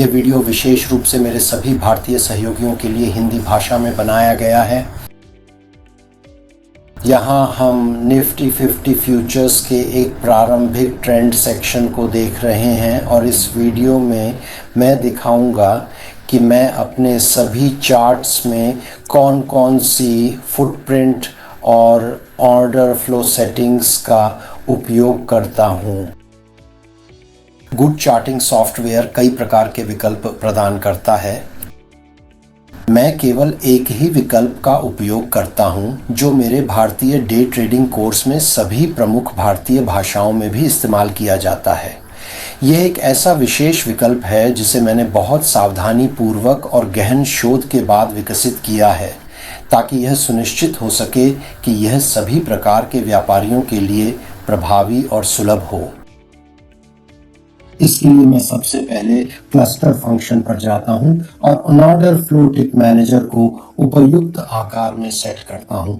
ये वीडियो विशेष रूप से मेरे सभी भारतीय सहयोगियों के लिए हिंदी भाषा में बनाया गया है। यहाँ हम निफ्टी 50 फ्यूचर्स के एक प्रारंभिक ट्रेंड सेक्शन को देख रहे हैं और इस वीडियो में मैं दिखाऊंगा कि मैं अपने सभी चार्ट्स में कौन कौन सी फुटप्रिंट और ऑर्डर फ्लो सेटिंग्स का उपयोग करता हूँ। गुड चार्टिंग सॉफ्टवेयर कई प्रकार के विकल्प प्रदान करता है। मैं केवल एक ही विकल्प का उपयोग करता हूं, जो मेरे भारतीय डे ट्रेडिंग कोर्स में सभी प्रमुख भारतीय भाषाओं में भी इस्तेमाल किया जाता है। यह एक ऐसा विशेष विकल्प है जिसे मैंने बहुत सावधानी पूर्वक और गहन शोध के बाद विकसित किया है, ताकि यह सुनिश्चित हो सके कि यह सभी प्रकार के व्यापारियों के लिए प्रभावी और सुलभ हो। इसके लिए मैं सबसे पहले क्लस्टर फंक्शन पर जाता हूं और ऑर्डर फ्लो टिक मैनेजर को उपयुक्त आकार में सेट करता हूं।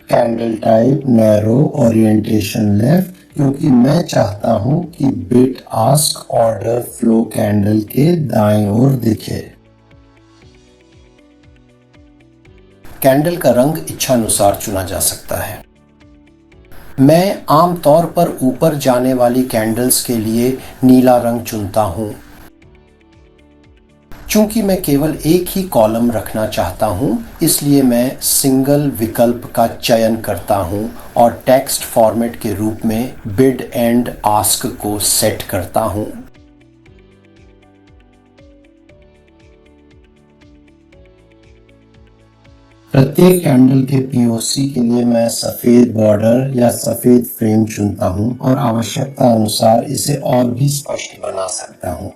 Candle type narrow, orientation left, क्योंकि मैं चाहता हूं कि bid ask order flow candle के दाईं ओर दिखे। कैंडल का रंग इच्छानुसार चुना जा सकता है। मैं आमतौर पर ऊपर जाने वाली कैंडल्स के लिए नीला रंग चुनता हूं। चूंकि मैं केवल एक ही कॉलम रखना चाहता हूं, इसलिए मैं सिंगल विकल्प का चयन करता हूं और टेक्स्ट फॉर्मेट के रूप में बिड एंड आस्क को सेट करता हूं। प्रत्येक कैंडल के पीओसी के लिए मैं सफेद बॉर्डर या सफेद फ्रेम चुनता हूं और आवश्यकता अनुसार इसे और भी स्पष्ट बना सकता हूं।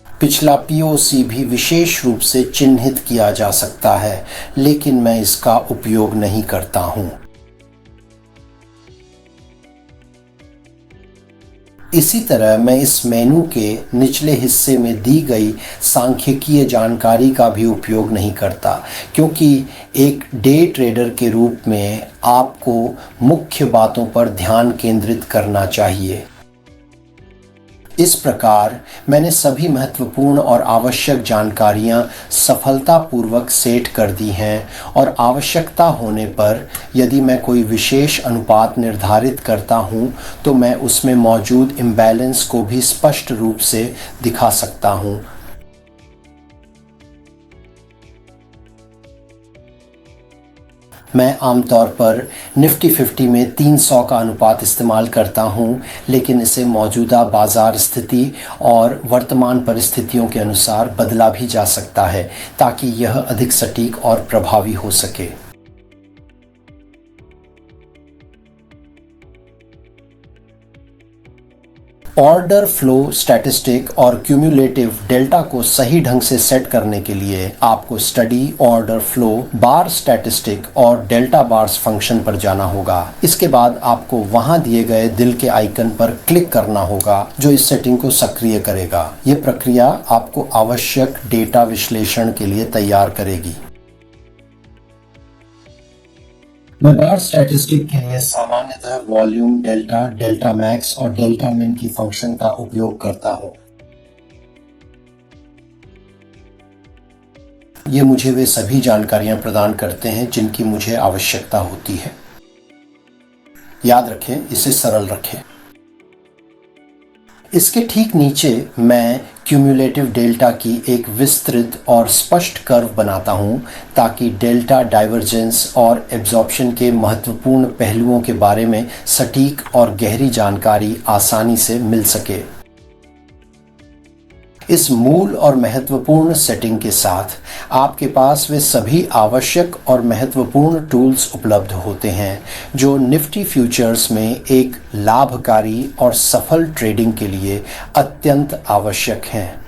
पिछला पीओसी भी विशेष रूप से चिन्हित किया जा सकता है, लेकिन मैं इसका उपयोग नहीं करता हूं। इसी तरह मैं इस मेनू के निचले हिस्से में दी गई सांख्यिकीय जानकारी का भी उपयोग नहीं करता, क्योंकि एक डे ट्रेडर के रूप में आपको मुख्य बातों पर ध्यान केंद्रित करना चाहिए। इस प्रकार मैंने सभी महत्वपूर्ण और आवश्यक जानकारियां सफलतापूर्वक सेट कर दी हैं और आवश्यकता होने पर यदि मैं कोई विशेष अनुपात निर्धारित करता हूं, तो मैं उसमें मौजूद इम्बैलेंस को भी स्पष्ट रूप से दिखा सकता हूं। मैं आमतौर पर निफ्टी 50 में 300 का अनुपात इस्तेमाल करता हूं, लेकिन इसे मौजूदा बाज़ार स्थिति और वर्तमान परिस्थितियों के अनुसार बदला भी जा सकता है, ताकि यह अधिक सटीक और प्रभावी हो सके। ऑर्डर फ्लो स्टैटिस्टिक और क्यूम्युलेटिव डेल्टा को सही ढंग से सेट करने के लिए आपको स्टडी ऑर्डर फ्लो बार स्टैटिस्टिक और डेल्टा बार्स फंक्शन पर जाना होगा। इसके बाद आपको वहां दिए गए दिल के आइकन पर क्लिक करना होगा, जो इस सेटिंग को सक्रिय करेगा। यह प्रक्रिया आपको आवश्यक डेटा विश्लेषण के लिए तैयार करेगी। मैं बार स्टैटिस्टिक के लिए सामान्यतः वॉल्यूम डेल्टा, डेल्टा मैक्स और डेल्टा मिन की फंक्शन का उपयोग करता हूं। ये मुझे वे सभी जानकारियां प्रदान करते हैं जिनकी मुझे आवश्यकता होती है। याद रखें, इसे सरल रखें। इसके ठीक नीचे मैं क्यूम्युलेटिव डेल्टा की एक विस्तृत और स्पष्ट कर्व बनाता हूं, ताकि डेल्टा डाइवर्जेंस और एब्जॉर्प्शन के महत्वपूर्ण पहलुओं के बारे में सटीक और गहरी जानकारी आसानी से मिल सके। इस मूल और महत्वपूर्ण सेटिंग के साथ आपके पास वे सभी आवश्यक और महत्वपूर्ण टूल्स उपलब्ध होते हैं, जो निफ्टी फ्यूचर्स में एक लाभकारी और सफल ट्रेडिंग के लिए अत्यंत आवश्यक हैं।